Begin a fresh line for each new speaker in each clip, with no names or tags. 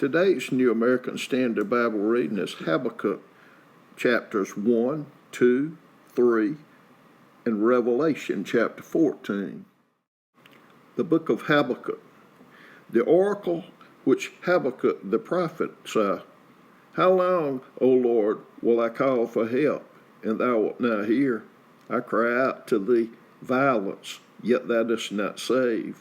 Today's New American Standard Bible reading is Habakkuk chapters 1, 2, 3, and Revelation chapter 14. The book of Habakkuk. The oracle which Habakkuk the prophet saw. How long, O Lord, will I call for help, and thou wilt not hear? I cry out to thee violence, yet thou dost not save.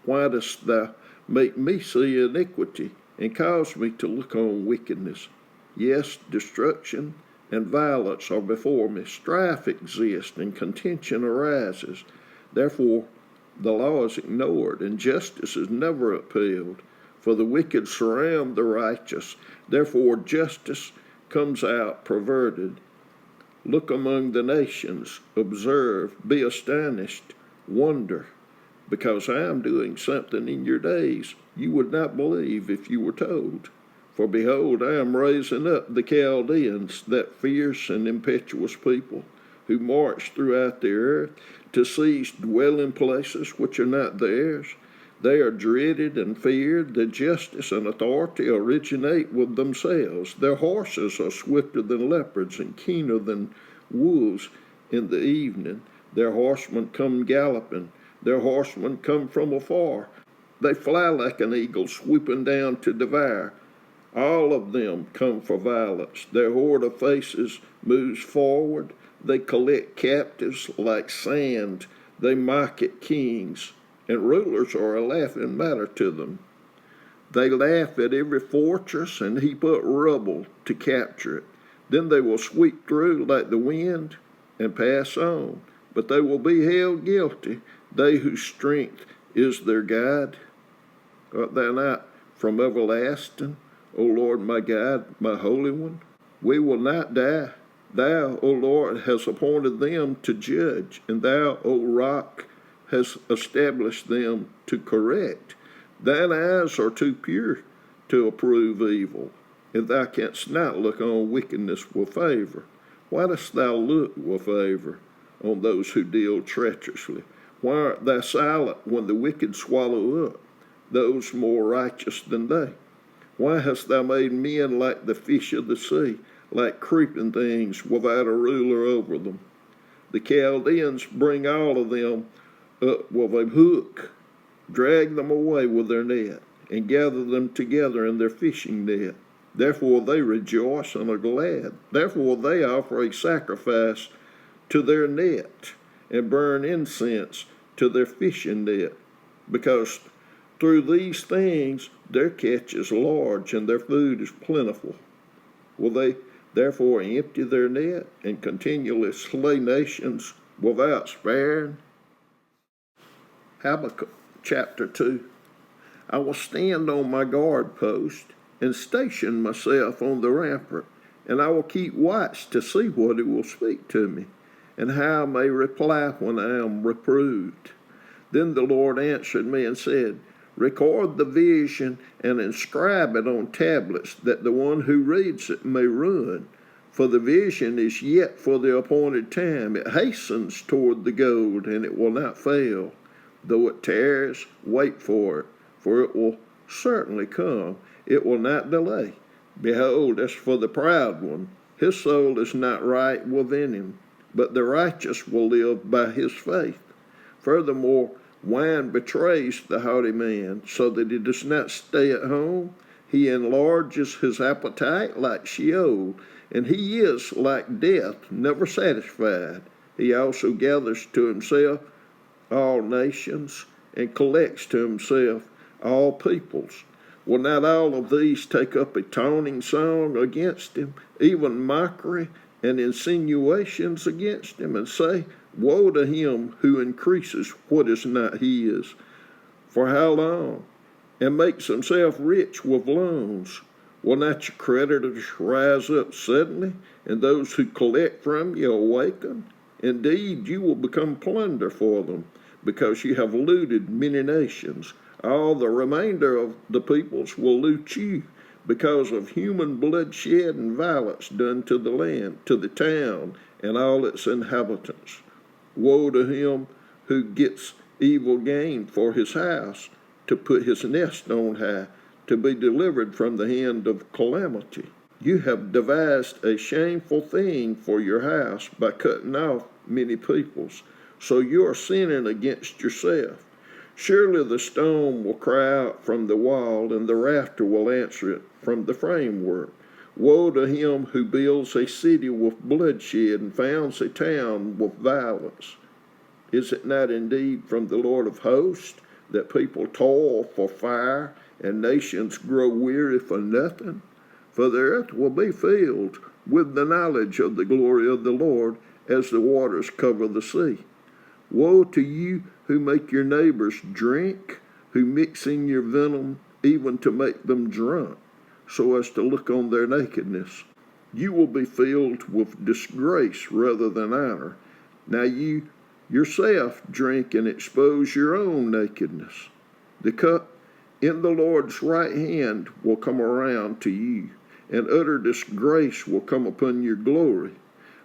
Why dost thou make me see iniquity, and cause me to look on wickedness? Yes, destruction and violence are before me. Strife exists, and contention arises. Therefore the law is ignored, and justice is never upheld. For the wicked surround the righteous. Therefore justice comes out perverted. Look among the nations, observe, be astonished, wonder, because I am doing something in your days you would not believe if you were told. For behold, I am raising up the Chaldeans, that fierce and impetuous people, who march throughout the earth to seize dwelling places which are not theirs. They are dreaded and feared. Their justice and authority originate with themselves. Their horses are swifter than leopards and keener than wolves in the evening. Their horsemen come galloping. Their horsemen come from afar. They fly like an eagle swooping down to devour. All of them come for violence. Their horde of faces moves forward. They collect captives like sand. They mock at kings, and rulers are a laughing matter to them. They laugh at every fortress and heap up rubble to capture it. Then they will sweep through like the wind and pass on. But they will be held guilty, they whose strength is their guide. Art thou not from everlasting, O Lord my God, my Holy One? We will not die. Thou, O Lord, hast appointed them to judge, and thou, O Rock, hast established them to correct. Thine eyes are too pure to approve evil, and thou canst not look on wickedness with favor. Why dost thou look with favor on those who deal treacherously? Why art thou silent when the wicked swallow up those more righteous than they? Why hast thou made men like the fish of the sea, like creeping things without a ruler over them? The Chaldeans bring all of them up with a hook, drag them away with their net, and gather them together in their fishing net. Therefore they rejoice and are glad. Therefore they offer a sacrifice to their net, and burn incense to their fishing net, because through these things their catch is large, and their food is plentiful. Will they therefore empty their net, and continually slay nations without sparing? Habakkuk chapter 2. I will stand on my guard post, and station myself on the rampart, and I will keep watch to see what it will speak to me, and how I may reply when I am reproved. Then the Lord answered me and said, Record the vision and inscribe it on tablets, that the one who reads it may run. For the vision is yet for the appointed time. It hastens toward the goal, and it will not fail. Though it tarries, wait for it will certainly come. It will not delay. Behold, as for the proud one, his soul is not right within him, but the righteous will live by his faith. Furthermore, wine betrays the haughty man, so that he does not stay at home. He enlarges his appetite like Sheol, and he is like death, never satisfied. He also gathers to himself all nations, and collects to himself all peoples. Will not all of these take up a taunting song against him, even mockery and insinuations against him, and say, Woe to him who increases what is not his. For how long? And makes himself rich with loans. Will not your creditors rise up suddenly, and those who collect from you awaken? Indeed, you will become plunder for them, because you have looted many nations. All the remainder of the peoples will loot you, because of human bloodshed and violence done to the land, to the town, and all its inhabitants. Woe to him who gets evil gain for his house, to put his nest on high, to be delivered from the hand of calamity. You have devised a shameful thing for your house by cutting off many peoples. So you are sinning against yourself. Surely the stone will cry out from the wall, and the rafter will answer it from the framework. Woe to him who builds a city with bloodshed and founds a town with violence. Is it not indeed from the Lord of hosts that people toil for fire and nations grow weary for nothing? For the earth will be filled with the knowledge of the glory of the Lord as the waters cover the sea. Woe to you who make your neighbors drink, who mix in your venom even to make them drunk, so as to look on their nakedness. You will be filled with disgrace rather than honor. Now you yourself drink and expose your own nakedness. The cup in the Lord's right hand will come around to you, and utter disgrace will come upon your glory.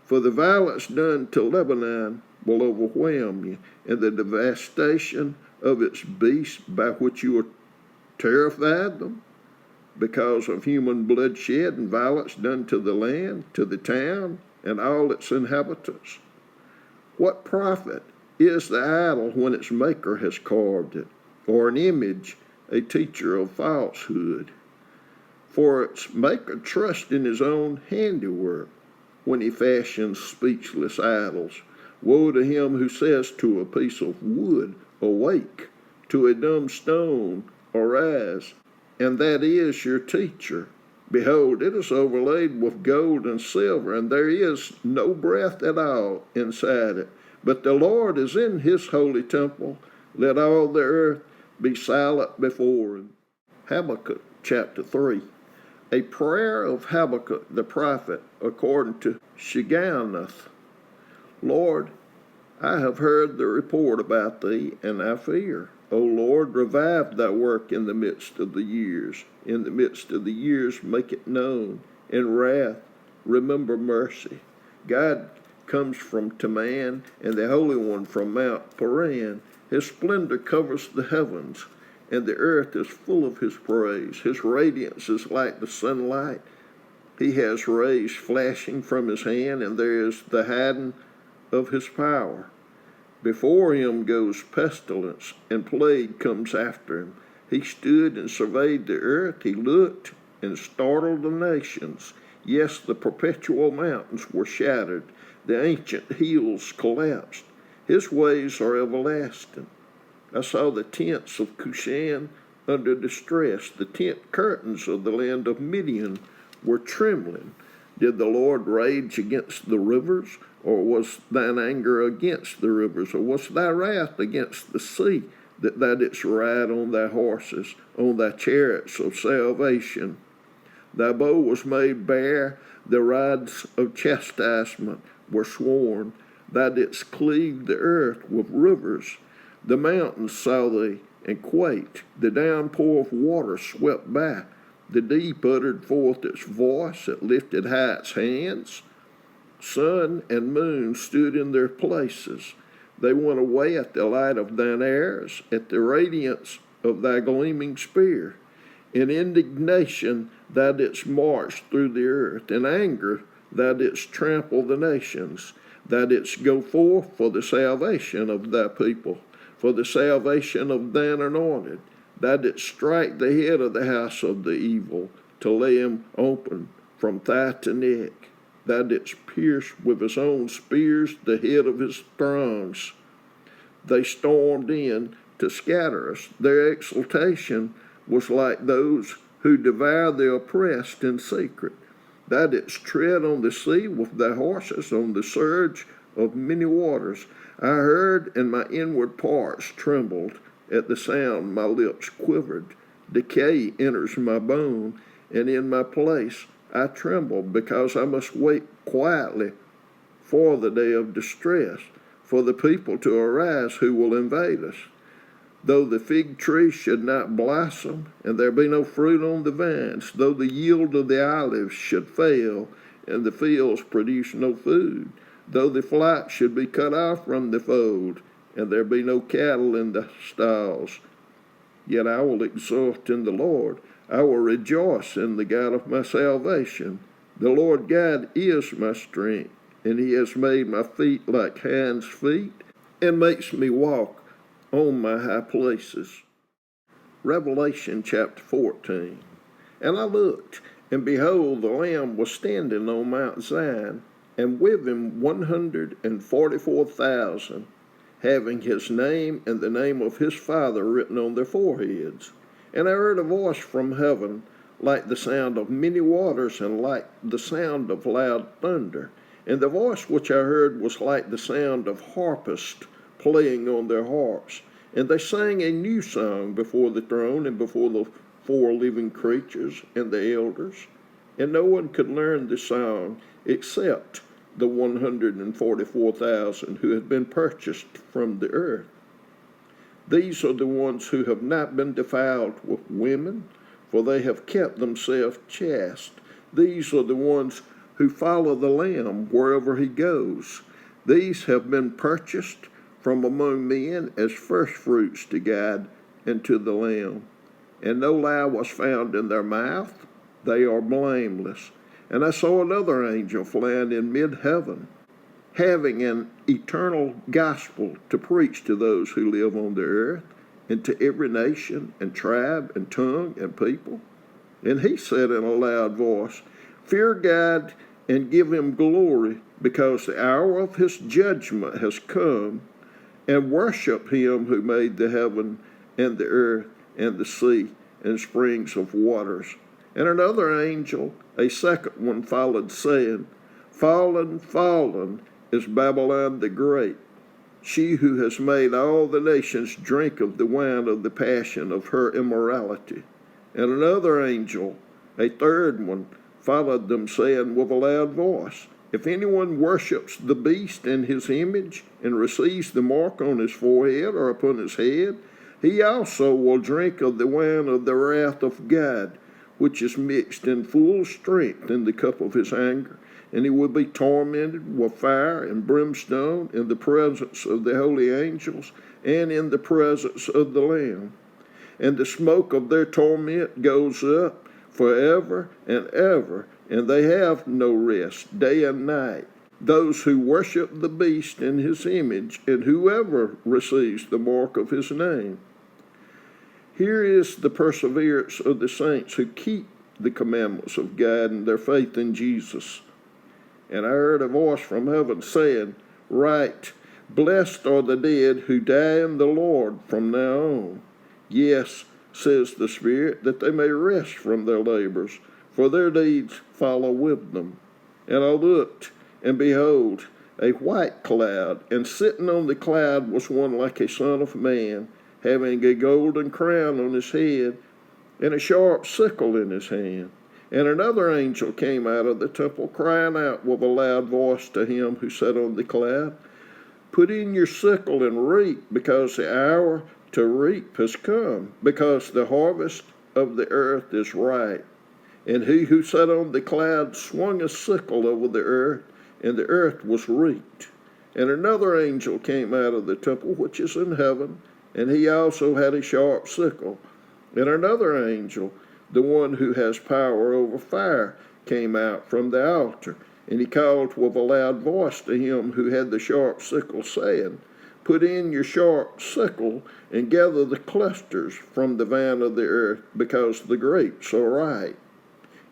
For the violence done to Lebanon will overwhelm you, and the devastation of its beasts by which you have terrified them, because of human bloodshed and violence done to the land, to the town, and all its inhabitants. What profit is the idol when its maker has carved it, or an image, a teacher of falsehood? For its maker trusts in his own handiwork when he fashions speechless idols. Woe to him who says to a piece of wood, awake, to a dumb stone, arise, and that is your teacher. Behold, it is overlaid with gold and silver, and there is no breath at all inside it. But the Lord is in his holy temple. Let all the earth be silent before him. Habakkuk chapter 3. A prayer of Habakkuk the prophet according to Shigionoth. Lord, I have heard the report about thee, and I fear. O Lord, revive thy work in the midst of the years. In the midst of the years make it known. In wrath remember mercy. God comes from Teman, and the Holy One from Mount Paran. His splendor covers the heavens, and the earth is full of his praise. His radiance is like the sunlight. He has rays flashing from his hand, and there is the hiding of his power. Before him goes pestilence, and plague comes after him. He stood and surveyed the earth. He looked and startled the nations. Yes, the perpetual mountains were shattered. The ancient hills collapsed. His ways are everlasting. I saw the tents of Cushan under distress. The tent curtains of the land of Midian were trembling. Did the Lord rage against the rivers? Or was thine anger against the rivers? Or was thy wrath against the sea, that thou didst ride on thy horses, on thy chariots of salvation? Thy bow was made bare, the rods of chastisement were sworn. Thou didst cleave the earth with rivers. The mountains saw thee and quaked. The downpour of water swept by. The deep uttered forth its voice. It lifted high its hands. Sun and moon stood in their places. They went away at the light of thine arrows, at the radiance of thy gleaming spear. In indignation thou didst march through the earth. In anger thou didst trample the nations. Thou didst go forth for the salvation of thy people, for the salvation of thine anointed. Thou didst strike the head of the house of the evil, to lay him open from thigh to neck. Thou didst pierce with his own spears the head of his throngs. They stormed in to scatter us. Their exultation was like those who devour the oppressed in secret. Thou didst tread on the sea with thy horses, on the surge of many waters. I heard, and my inward parts trembled. At the sound my lips quivered. Decay enters my bone, and in my place I tremble, because I must wait quietly for the day of distress, for the people to arise who will invade us. Though the fig tree should not blossom, and there be no fruit on the vines, though the yield of the olives should fail, and the fields produce no food, though the flock should be cut off from the fold, and there be no cattle in the stalls, Yet I will exult in the Lord. I will rejoice in the God of my salvation. The Lord God is my strength, and he has made my feet like hinds' feet, and makes me walk on my high places. Revelation chapter 14. And I looked, and behold, the Lamb was standing on Mount Zion, and with him 144,000, having his name and the name of his Father written on their foreheads. And I heard a voice from heaven, like the sound of many waters, and like the sound of loud thunder. And the voice which I heard was like the sound of harpists playing on their harps. And they sang a new song before the throne and before the 4 living creatures and the elders. And no one could learn the song except the 144,000 who had been purchased from the earth. These are the ones who have not been defiled with women, for they have kept themselves chaste. These are the ones who follow the Lamb wherever he goes. These have been purchased from among men as firstfruits to God and to the Lamb. And no lie was found in their mouth. They are blameless. And I saw another angel flying in mid-heaven, having an eternal gospel to preach to those who live on the earth, and to every nation and tribe and tongue and people. And he said in a loud voice, Fear God and give him glory, because the hour of his judgment has come, and worship him who made the heaven and the earth and the sea and springs of waters. And another angel, a second one, followed, saying, Fallen, fallen is Babylon the Great, she who has made all the nations drink of the wine of the passion of her immorality. And another angel, a third one, followed them, saying with a loud voice, If anyone worships the beast in his image, and receives the mark on his forehead or upon his head, he also will drink of the wine of the wrath of God, which is mixed in full strength in the cup of his anger. And he will be tormented with fire and brimstone in the presence of the holy angels and in the presence of the Lamb. And the smoke of their torment goes up forever and ever, and they have no rest day and night, those who worship the beast in his image, and whoever receives the mark of his name. Here is the perseverance of the saints who keep the commandments of God and their faith in Jesus. And I heard a voice from heaven saying, Write, blessed are the dead who die in the Lord from now on. Yes, says the Spirit, that they may rest from their labors, for their deeds follow with them. And I looked, and behold, a white cloud, and sitting on the cloud was one like a son of man, having a golden crown on his head, and a sharp sickle in his hand. And another angel came out of the temple, crying out with a loud voice to him who sat on the cloud, Put in your sickle and reap, because the hour to reap has come, because the harvest of the earth is ripe. And he who sat on the cloud swung a sickle over the earth, and the earth was reaped. And another angel came out of the temple which is in heaven, and he also had a sharp sickle. And another angel, the one who has power over fire, came out from the altar, and he called with a loud voice to him who had the sharp sickle, saying, Put in your sharp sickle and gather the clusters from the vine of the earth, because the grapes are ripe.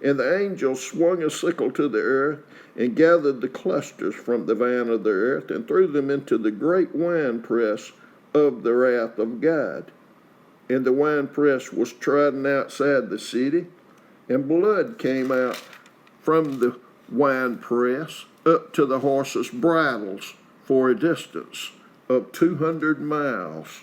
And the angel swung a sickle to the earth, and gathered the clusters from the vine of the earth, and threw them into the great winepress of the wrath of God. And the winepress was trodden outside the city, and blood came out from the winepress up to the horses' bridles for a distance of 200 miles.